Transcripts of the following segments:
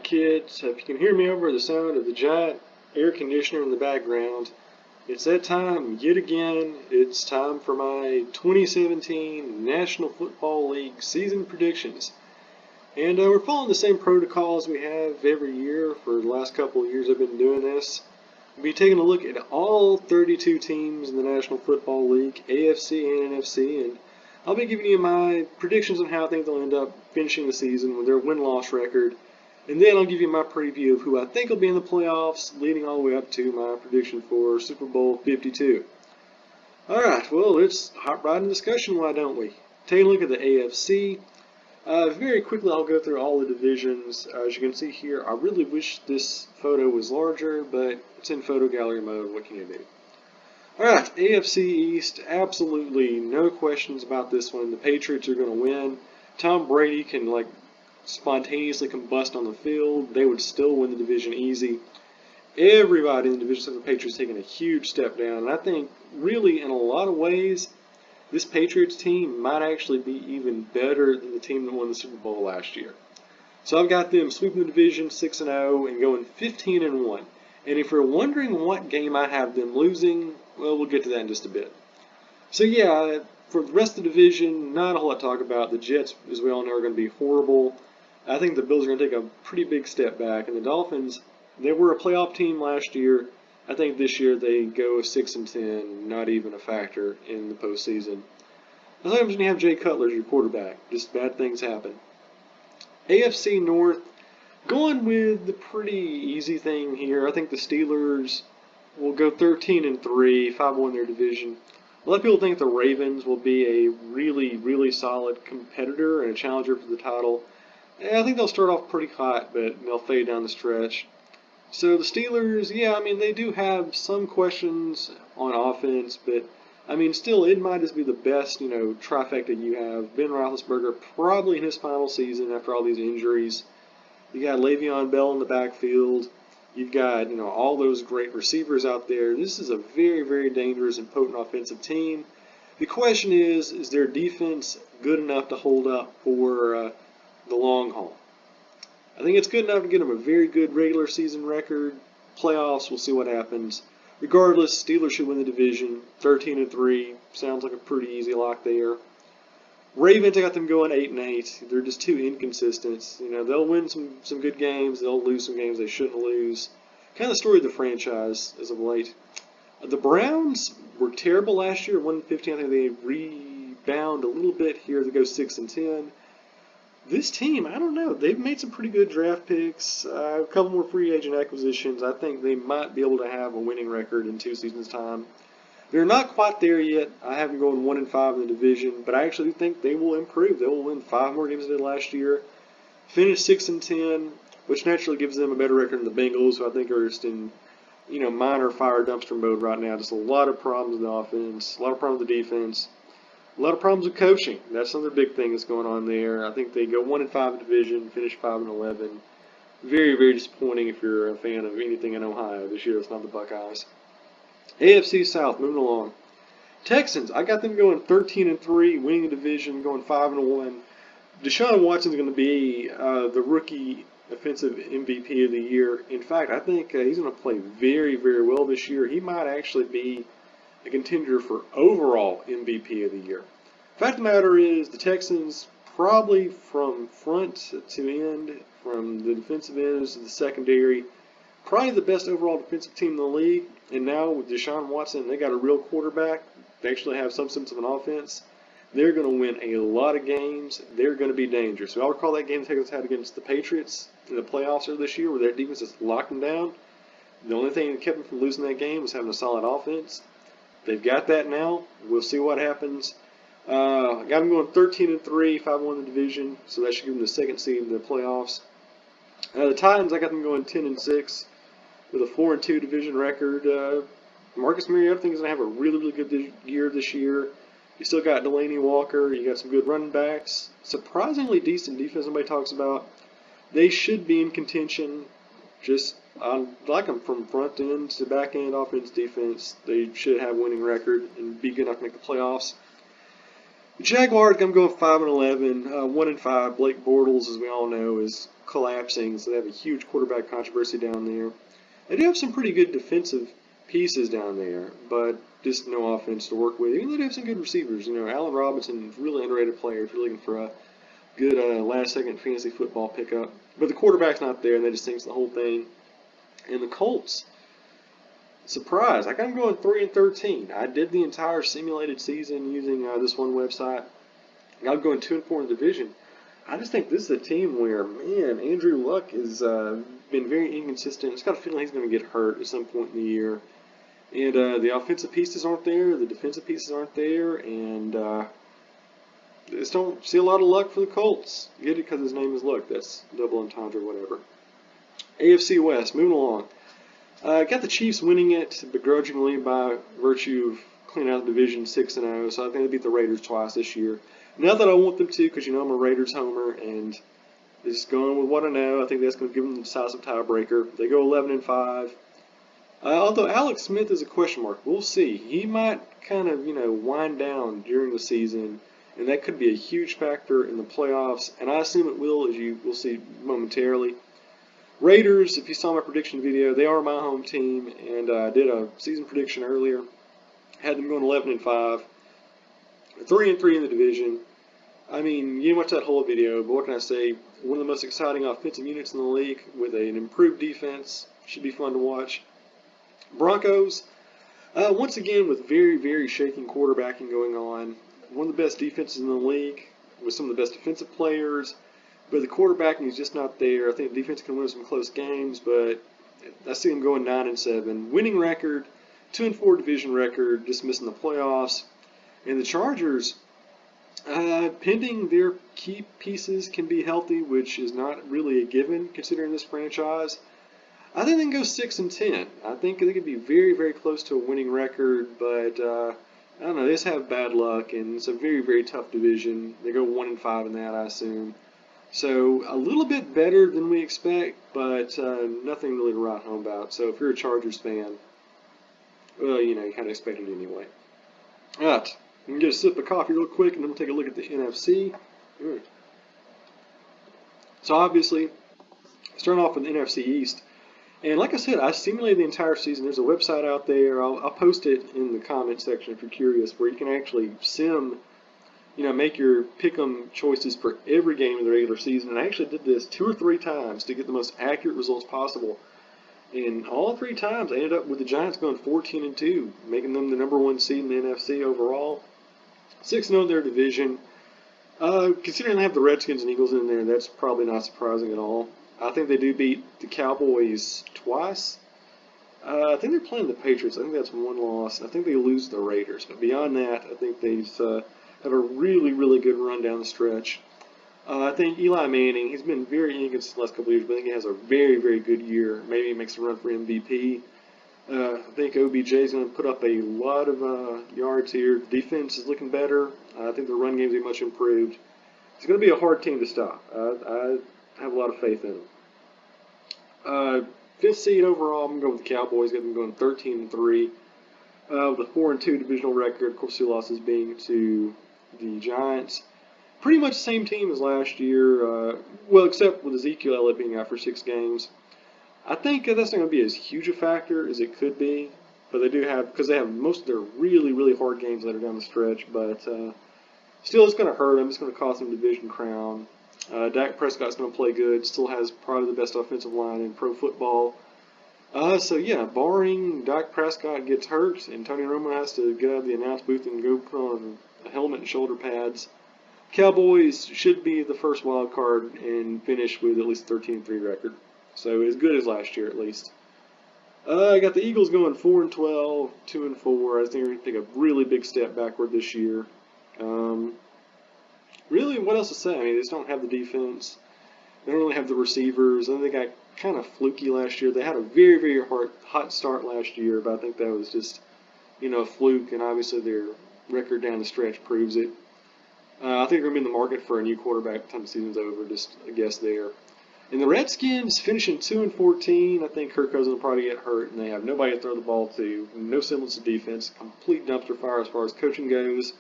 kids. If you can hear me over the sound of the giant air conditioner in the background, it's that time yet again. It's time for my 2017 National Football League season predictions. And we're following the same protocols we have every year for the last couple of years I've been doing this. We'll be taking a look at all 32 teams in the National Football League, AFC and NFC, and I'll be giving you my predictions on how I think they'll end up finishing the season with their win-loss record. And then I'll give you my preview of who I think will be in the playoffs, leading all the way up to my prediction for Super Bowl 52. Alright, well, let's hop right into discussion, why don't we? Take a look at the AFC. Very quickly, I'll go through all the divisions. As you can see here, I really wish this photo was larger, but it's in photo gallery mode. What can you do? Alright, AFC East, absolutely no questions about this one. The Patriots are going to win. Tom Brady can, spontaneously combust on the field. They would still win the division easy. Everybody in the division of the Patriots taking a huge step down. And I think, really, in a lot of ways, this Patriots team might actually be even better than the team that won the Super Bowl last year. So I've got them sweeping the division 6-0 and going 15-1. And if you're wondering what game I have them losing, well, we'll get to that in just a bit. So yeah, for the rest of the division, not a whole lot to talk about. The Jets, as we all know, are going to be horrible. I think the Bills are going to take a pretty big step back. And the Dolphins, they were a playoff team last year. I think this year they go 6-10, not even a factor in the postseason. Sometimes when you have Jay Cutler as your quarterback, just bad things happen. AFC North, going with the pretty easy thing here. I think the Steelers will go 13-3, 5-1 their division. A lot of people think the Ravens will be a really, really solid competitor and a challenger for the title. I think they'll start off pretty hot, but they'll fade down the stretch. So the Steelers, they do have some questions on offense, but still, it might just be the best, trifecta you have. Ben Roethlisberger probably in his final season after all these injuries. You got Le'Veon Bell in the backfield. You've got, all those great receivers out there. This is a very, very dangerous and potent offensive team. The question is their defense good enough to hold up for the long haul? I think it's good enough to get them a very good regular season record. Playoffs, we'll see what happens. Regardless, Steelers should win the division. 13-3 sounds like a pretty easy lock there. Ravens, I got them going 8-8. They're just too inconsistent. They'll win some good games. They'll lose some games they shouldn't lose. Kind of the story of the franchise as of late. The Browns were terrible last year. 1-15. I think they rebound a little bit here to go 6-10. This team, I don't know. They've made some pretty good draft picks. A couple more free agent acquisitions. I think they might be able to have a winning record in 2 seasons' time. They're not quite there yet. I have them going 1-5 in the division, but I actually think they will improve. They will win 5 more games than they did last year. Finish 6-10, which naturally gives them a better record than the Bengals, who I think are just in, minor fire dumpster mode right now. Just a lot of problems with the offense, a lot of problems with the defense. A lot of problems with coaching. That's another big thing that's going on there. I think they go 1-5 in the division, finish 5-11. Very, very disappointing if you're a fan of anything in Ohio this year. It's not the Buckeyes. AFC South, moving along. Texans, I got them going 13-3, winning the division, going 5-1. Deshaun Watson's going to be the rookie offensive MVP of the year. In fact, I think he's going to play very, very well this year. He might actually be a contender for overall MVP of the year. Fact of the matter is, the Texans, probably from front to end, from the defensive ends to the secondary, probably the best overall defensive team in the league. And now with Deshaun Watson, they got a real quarterback. They actually have some sense of an offense. They're going to win a lot of games. They're going to be dangerous. So I'll recall that game the Texans had against the Patriots in the playoffs earlier this year, where their defense just locked them down. The only thing that kept them from losing that game was having a solid offense. They've got that now. We'll see what happens. I got them going 13-3, 5-1 in the division, so that should give them the second seed in the playoffs. The Titans, I got them going 10-6 with a 4-2 division record. Marcus Mariota, I think, is going to have a really, really good year this year. You still got Delaney Walker. You got some good running backs. Surprisingly decent defense nobody talks about. They should be in contention. I like them from front end to back end, offense, defense. They should have a winning record and be good enough to make the playoffs. The Jaguars, I'm going 5-11, 1-5. Blake Bortles, as we all know, is collapsing, so they have a huge quarterback controversy down there. They do have some pretty good defensive pieces down there, but just no offense to work with. Even though they have some good receivers, Allen Robinson is a really underrated player if you're looking for a good last-second fantasy football pickup. But the quarterback's not there, and that just sinks the whole thing. And the Colts, surprise, I got them going 3-13. I did the entire simulated season using this one website. I'm going 2-4 in the division. I just think this is a team where, man, Andrew Luck has been very inconsistent. It's got a feeling he's going to get hurt at some point in the year. And the offensive pieces aren't there, the defensive pieces aren't there, and just don't see a lot of luck for the Colts. Get it because his name is Luck. That's double entendre, whatever. AFC West, moving along. Got the Chiefs winning it begrudgingly by virtue of cleaning out the division 6-0, so I think they beat the Raiders twice this year. Not that I want them to, because I'm a Raiders homer, and just going with what I know, I think that's going to give them the decisive tiebreaker. They go 11-5. Although Alex Smith is a question mark, we'll see. He might kind of, wind down during the season, and that could be a huge factor in the playoffs, and I assume it will, as you will see momentarily. Raiders, if you saw my prediction video, they are my home team, and I did a season prediction earlier. Had them going 11-5, 3-3 in the division. I mean, you watch that whole video, but what can I say? One of the most exciting offensive units in the league with an improved defense. Should be fun to watch. Broncos, once again with very, very shaky quarterbacking going on. One of the best defenses in the league with some of the best defensive players. But the quarterbacking is just not there. I think the defense can win some close games, but I see them going 9-7. Winning record, 2-4 division record, just missing the playoffs. And the Chargers, pending their key pieces can be healthy, which is not really a given considering this franchise. I think they can go 6-10. I think they could be very, very close to a winning record, but I don't know. They just have bad luck, and it's a very, very tough division. They go 1-5 in that, I assume. So a little bit better than we expect, but nothing really to write home about. So if you're a Chargers fan, well, you kind of expect it anyway. All right, I'm going to get a sip of coffee real quick, and then we'll take a look at the NFC. So obviously, starting off with the NFC East. And like I said, I simulated the entire season. There's a website out there. I'll post it in the comment section if you're curious, where you can actually make your pick'em choices for every game of the regular season. And I actually did this 2 or 3 times to get the most accurate results possible. And all 3 times I ended up with the Giants going 14-2, making them the #1 seed in the NFC overall. 6-0 in their division. Considering they have the Redskins and Eagles in there, that's probably not surprising at all. I think they do beat the Cowboys twice. I think they're playing the Patriots. I think that's 1 loss. I think they lose the Raiders. But beyond that, I think they've have a really, really good run down the stretch. I think Eli Manning, he's been very inconsistent the last couple of years, but I think he has a very, very good year. Maybe he makes a run for MVP. I think OBJ is going to put up a lot of yards here. Defense is looking better. I think the run game is much improved. It's going to be a hard team to stop. I have a lot of faith in them. 5th seed overall, I'm going to go with the Cowboys. Got them going 13-3. With a 4-2 divisional record. Of course, 2 losses being to the Giants. Pretty much the same team as last year, well, except with Ezekiel Elliott being out for 6 games. I think that's not going to be as huge a factor as it could be, but they do have, because they have most of their really, really hard games later down the stretch, but still it's going to hurt them. It's going to cost them the division crown. Dak Prescott's going to play good, still has probably the best offensive line in pro football. So yeah, barring Dak Prescott gets hurt and Tony Romo has to get out of the announce booth and go put on a helmet and shoulder pads, Cowboys should be the first wild card and finish with at least a 13-3 record. So as good as last year at least. I got the Eagles going 4-12, 2-4. I think they're going to take a really big step backward this year. Really, what else to say? I mean, they just don't have the defense. They don't really have the receivers. I think they got kind of fluky last year. They had a very, very hot start last year, but I think that was just, a fluke, and obviously their record down the stretch proves it. I think they're going to be in the market for a new quarterback by the time the season's over, just a guess there. And the Redskins finishing 2-14. I think Kirk Cousins will probably get hurt, and they have nobody to throw the ball to. No semblance of defense. Complete dumpster fire as far as coaching goes.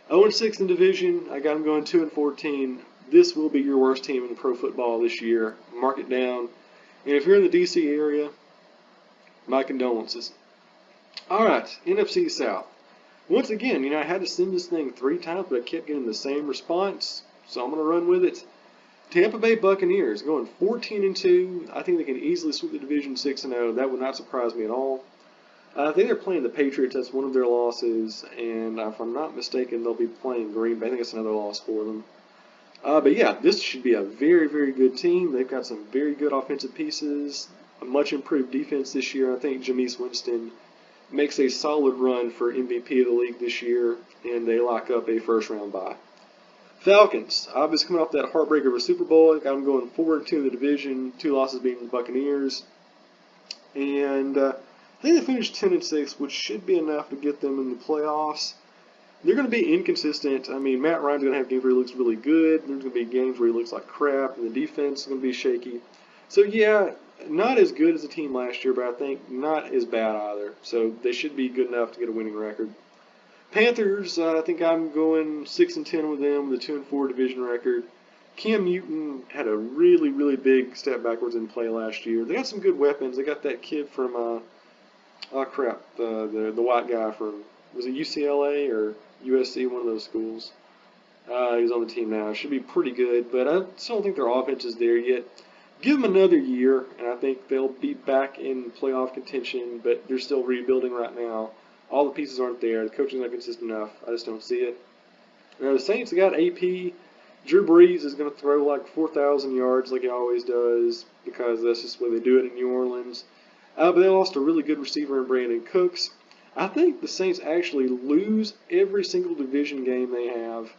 0-6 in division. I got them going 2-14. This will be your worst team in pro football this year. Mark it down. And if you're in the DC area, my condolences. All right, NFC South. Once again, I had to send this thing 3 times, but I kept getting the same response, so I'm going to run with it. Tampa Bay Buccaneers going 14-2. I think they can easily sweep the division 6-0. That would not surprise me at all. I think they're playing the Patriots. That's one of their losses, and if I'm not mistaken, they'll be playing Green Bay. I think that's another loss for them. But yeah, this should be a very, very good team. They've got some very good offensive pieces, a much improved defense this year. I think Jameis Winston makes a solid run for MVP of the league this year, and they lock up a first-round bye. Falcons, obviously coming off that heartbreaker of a Super Bowl. I got them going 4-2 in the division, 2 losses being the Buccaneers. And I think they finished 10-6, which should be enough to get them in the playoffs. They're going to be inconsistent. I mean, Matt Ryan's going to have games where he looks really good. There's going to be games where he looks like crap, and the defense is going to be shaky. So, yeah, not as good as the team last year, but I think not as bad either. So they should be good enough to get a winning record. Panthers, I think I'm going 6-10 with them with a 2-4 division record. Cam Newton had a really, really big step backwards in play last year. They got some good weapons. They got that kid from, the white guy from, was it UCLA or USC, one of those schools. He's on the team now. Should be pretty good, but I still don't think their offense is there yet. Give them another year, and I think they'll be back in playoff contention, but they're still rebuilding right now. All the pieces aren't there. The coaching's not consistent enough. I just don't see it. Now, the Saints got AP. Drew Brees is going to throw like 4,000 yards like he always does because that's just the way they do it in New Orleans. But they lost a really good receiver in Brandon Cooks. I think the Saints actually lose every single division game they have,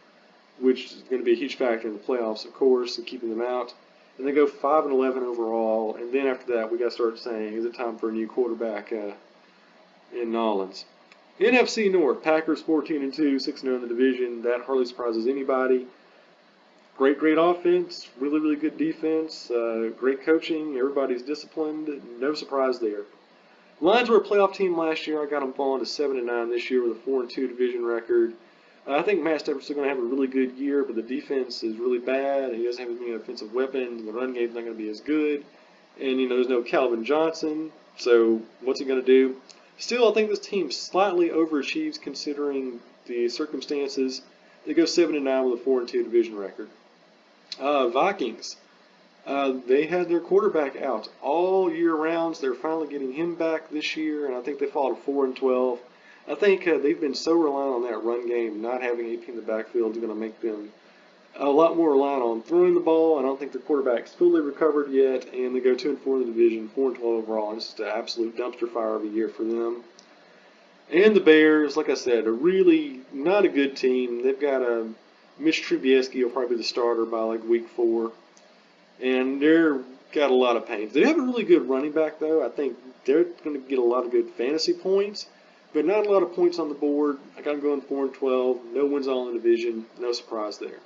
which is going to be a huge factor in the playoffs, of course, and keeping them out. And they go 5-11 overall. And then after that, we got to start saying, is it time for a new quarterback in Nolans? NFC North, Packers 14-2, 6-0 in the division. That hardly surprises anybody. Great offense, really, really good defense, great coaching. Everybody's disciplined. No surprise there. Lions were a playoff team last year. I got them falling to 7-9 this year with a 4-2 division record. I think Matt Stafford's still going to have a really good year, but the defense is really bad. He doesn't have as many offensive weapons. The run game's not going to be as good. And, there's no Calvin Johnson. So what's he going to do? Still, I think this team slightly overachieves considering the circumstances. They go 7-9 with a 4-2 division record. Vikings. They had their quarterback out all year round. So they're finally getting him back this year, and I think they fall to 4-12. I think they've been so reliant on that run game. Not having AP in the backfield is going to make them a lot more reliant on throwing the ball. I don't think their quarterback's fully recovered yet, and they go 2-4 in the division, 4-12 overall. It's just an absolute dumpster fire of a year for them. And the Bears, like I said, are really not a good team. They've got Mitch Trubisky will probably be the starter by like week 4, and they're got a lot of pains. They have a really good running back though. I think they're going to get a lot of good fantasy points, but not a lot of points on the board. I got them going 4-12. No wins all in the division. No surprise there.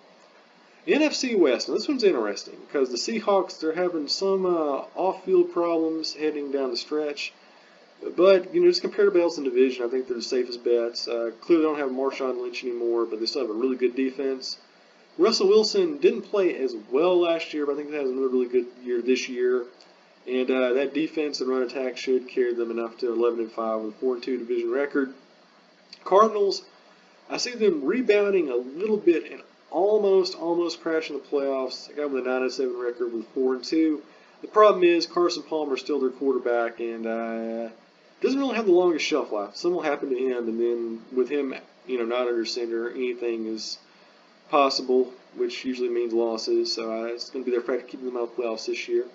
NFC West. Now this one's interesting because the Seahawks, they're having some off-field problems heading down the stretch. But, just compared to Bales in division, I think they're the safest bets. Clearly don't have Marshawn Lynch anymore, but they still have a really good defense. Russell Wilson didn't play as well last year, but I think he has another really good year this year. And that defense and run attack should carry them enough to 11-5 with a 4-2 division record. Cardinals, I see them rebounding a little bit and almost crashing the playoffs. I got them with a 9-7 record with 4-2. The problem is Carson Palmer is still their quarterback, and doesn't really have the longest shelf life. Something will happen to him, and then with him, not under center, anything is possible, which usually means losses. So it's going to be their factor keeping them out of the playoffs this year.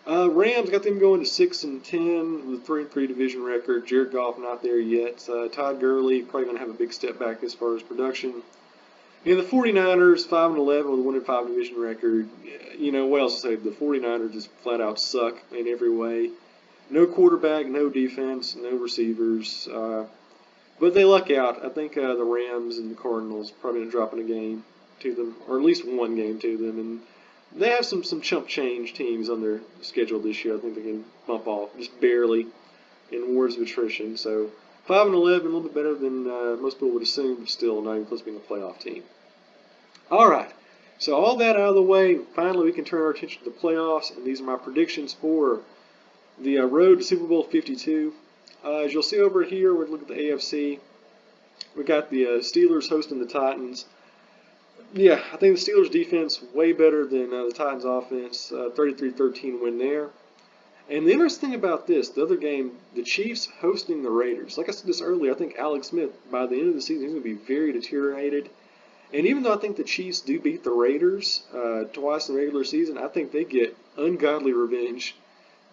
Rams got them going to 6-10 with a 3-3 division record. Jared Goff not there yet. Todd Gurley probably going to have a big step back as far as production. And the 49ers 5-11 with a 1-5 division record. What else to say? The 49ers just flat out suck in every way. No quarterback, no defense, no receivers. But they luck out. I think the Rams and the Cardinals probably going to drop in a game to them, or at least one game to them. And they have some chump change teams on their schedule this year. I think they can bump off just barely in wars of attrition. So 5-11, a little bit better than most people would assume, but still not even close to being a playoff team. All right, so all that out of the way, finally we can turn our attention to the playoffs, and these are my predictions for the road to Super Bowl 52. As you'll see over here, we're looking at the AFC. We got the Steelers hosting the Titans. Yeah, I think the Steelers defense way better than the Titans offense. 33-13 win there. And the interesting thing about this, the other game, the Chiefs hosting the Raiders. Like I said this earlier, I think Alex Smith, by the end of the season, he's going to be very deteriorated. And even though I think the Chiefs do beat the Raiders twice in the regular season, I think they get ungodly revenge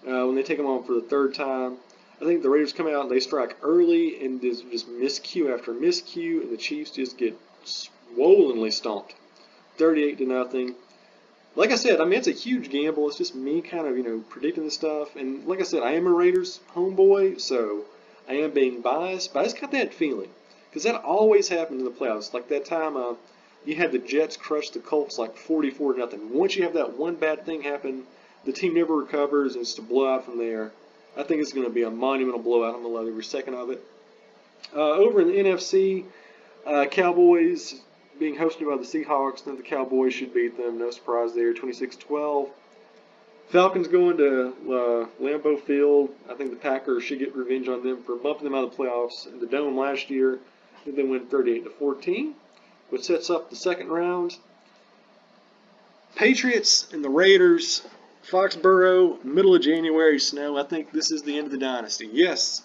when they take them on for the third time. I think the Raiders come out and they strike early and just miscue after miscue, and the Chiefs just get swollenly stomped, 38-0. Like I said, I mean, it's a huge gamble. It's just me kind of, predicting this stuff. And like I said, I am a Raiders homeboy, so I am being biased. But I just got that feeling. Because that always happens in the playoffs. Like that time you had the Jets crush the Colts like 44-0. Once you have that one bad thing happen, the team never recovers, and it's a blowout from there. I think it's going to be a monumental blowout. I'm going to love every second of it. Over in the NFC, Cowboys being hosted by the Seahawks. I think the Cowboys should beat them. No surprise there, 26-12. Falcons going to Lambeau Field. I think the Packers should get revenge on them for bumping them out of the playoffs in the Dome last year. I think they win 38-14, which sets up the second round. Patriots and the Raiders. Foxborough, middle of January, snow. I think this is the end of the dynasty. Yes,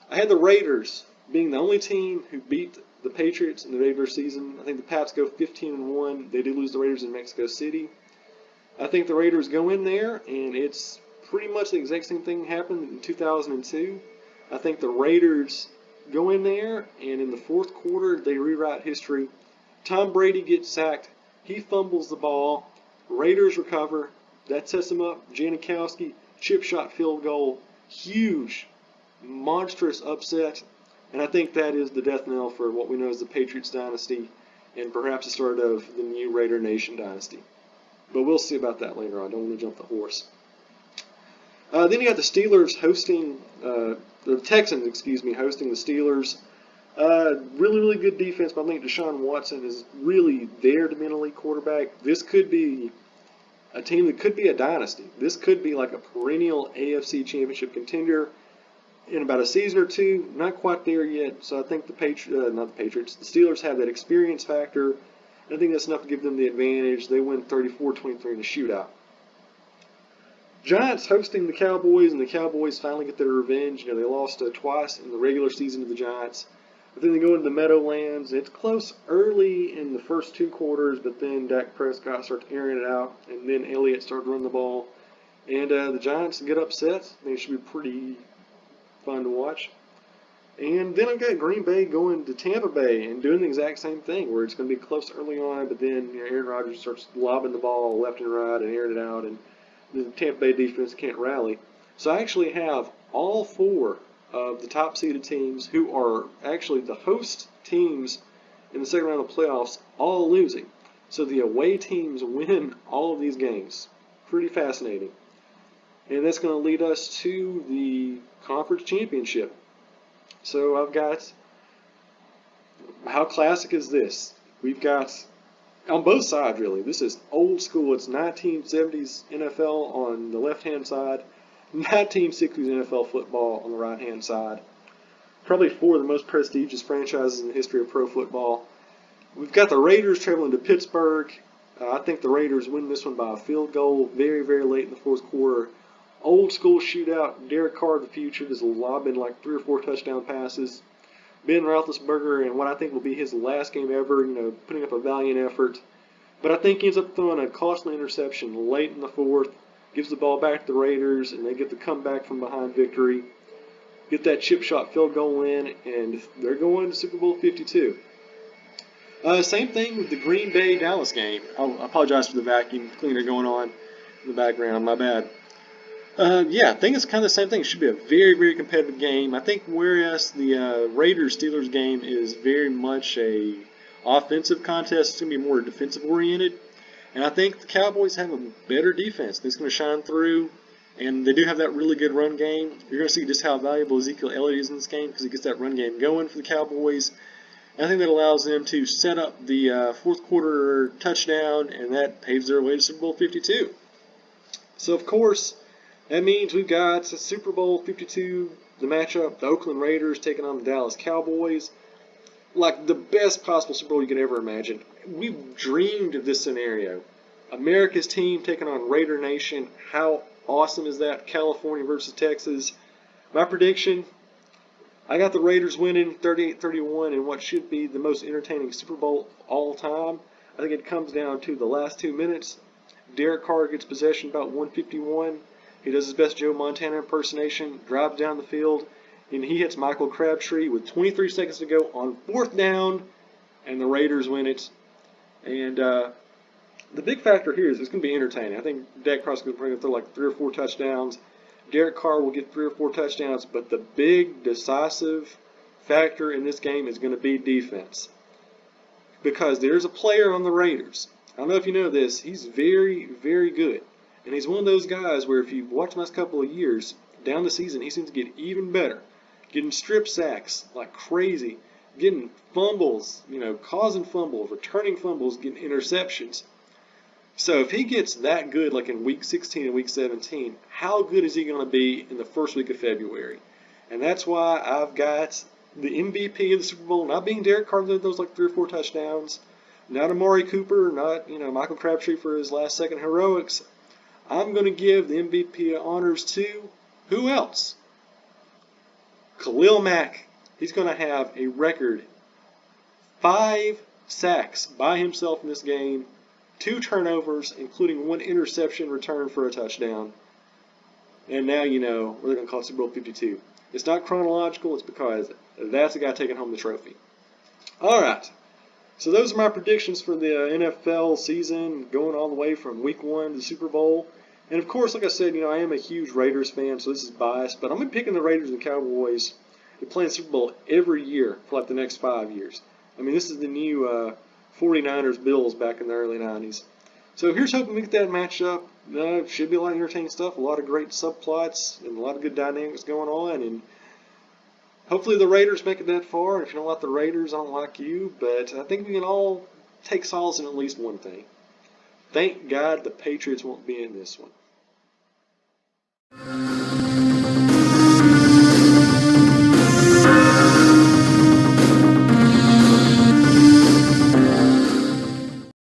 I had the Raiders being the only team who beat the Patriots in the regular season. I think the Pats go 15-1. They did lose the Raiders in Mexico City. I think the Raiders go in there, and it's pretty much the exact same thing happened in 2002. I think the Raiders go in there, and in the fourth quarter, they rewrite history. Tom Brady gets sacked. He fumbles the ball. Raiders recover. That sets them up. Janikowski, chip shot field goal. Huge, monstrous upset. And I think that is the death knell for what we know as the Patriots dynasty, and perhaps the start of the new Raider Nation dynasty. But we'll see about that later on. I don't want to jump the horse. Then you got the Steelers hosting, the Texans, hosting the Steelers. Really, really good defense, but I think Deshaun Watson is really there to be an elite quarterback. This could be a team that could be a dynasty. This could be like a perennial AFC championship contender in about a season or two. Not quite there yet, so I think the Steelers have that experience factor. I think that's enough to give them the advantage. They win 34-23 in a shootout. Giants hosting the Cowboys, and the Cowboys finally get their revenge. They lost twice in the regular season to the Giants. But then they go into the Meadowlands. It's close early in the first two quarters, but then Dak Prescott starts airing it out, and then Elliott starts running the ball. And the Giants get upset. I think it should be pretty fun to watch. And then I've got Green Bay going to Tampa Bay and doing the exact same thing, where it's going to be close early on, but then Aaron Rodgers starts lobbing the ball left and right and airing it out, and the Tampa Bay defense can't rally. So I actually have all four of the top-seeded teams, who are actually the host teams in the second round of the playoffs, all losing. So the away teams win all of these games. Pretty fascinating. And that's going to lead us to the conference championship. So I've got, how classic is this? We've got, on both sides really, this is old school. It's 1970s NFL on the left-hand side, 1960s NFL football on the right-hand side. Probably four of the most prestigious franchises in the history of pro football. We've got the Raiders traveling to Pittsburgh. I think the Raiders win this one by a field goal very, very late in the fourth quarter. Old school shootout. Derek Carr of the future is lobbing like 3 or 4 touchdown passes. Ben Roethlisberger in what I think will be his last game ever, putting up a valiant effort. But I think he ends up throwing a costly interception late in the fourth. Gives the ball back to the Raiders, and they get the comeback from behind victory. Get that chip shot field goal in, and they're going to Super Bowl 52. Same thing with the Green Bay-Dallas game. I apologize for the vacuum cleaner going on in the background. My bad. I think it's kind of the same thing. It should be a very, very competitive game. I think whereas the Raiders-Steelers game is very much a offensive contest, it's going to be more defensive-oriented. And I think the Cowboys have a better defense. It's going to shine through. And they do have that really good run game. You're going to see just how valuable Ezekiel Elliott is in this game because he gets that run game going for the Cowboys. And I think that allows them to set up the fourth quarter touchdown, and that paves their way to Super Bowl 52. So, of course, that means we've got Super Bowl 52, the matchup, the Oakland Raiders taking on the Dallas Cowboys. Like the best possible Super Bowl you could ever imagine. We've dreamed of this scenario. America's team taking on Raider Nation. How awesome is that? California versus Texas. My prediction, I got the Raiders winning 38-31 in what should be the most entertaining Super Bowl of all time. I think it comes down to the last 2 minutes. Derek Carr gets possession about 151. He does his best Joe Montana impersonation, drives down the field, and he hits Michael Crabtree with 23 seconds to go on 4th down, and the Raiders win it. And the big factor here is it's going to be entertaining. I think Dak Prescott is going to throw like 3 or 4 touchdowns. Derek Carr will get 3 or 4 touchdowns, but the big decisive factor in this game is going to be defense. Because there's a player on the Raiders. I don't know if you know this. He's very, very good. And he's one of those guys where if you watch the last couple of years, down the season, he seems to get even better. Getting strip sacks like crazy. Getting fumbles, causing fumbles, returning fumbles, getting interceptions. So if he gets that good like in Week 16 and Week 17, how good is he going to be in the first week of February? And that's why I've got the MVP of the Super Bowl not being Derek Carr, those like 3 or 4 touchdowns, not Amari Cooper, not Michael Crabtree for his last second heroics. I'm going to give the MVP honors to who else? Khalil Mack. He's going to have a record 5 sacks by himself in this game. 2 turnovers, including 1 interception return for a touchdown. And now you know we're going to call it Super Bowl 52. It's not chronological, it's because that's the guy taking home the trophy. Alright, so those are my predictions for the NFL season, going all the way from Week 1 to the Super Bowl. And of course, like I said, I am a huge Raiders fan, so this is biased, but I'm going to be picking the Raiders and Cowboys to play in the Super Bowl every year for like the next 5 years. I mean, this is the new 49ers Bills back in the early 90s. So here's hoping we get that matchup. Should be a lot of entertaining stuff, a lot of great subplots, and a lot of good dynamics going on. And hopefully the Raiders make it that far. And if you don't like the Raiders, I don't like you. But I think we can all take solace in at least one thing. Thank God the Patriots won't be in this one.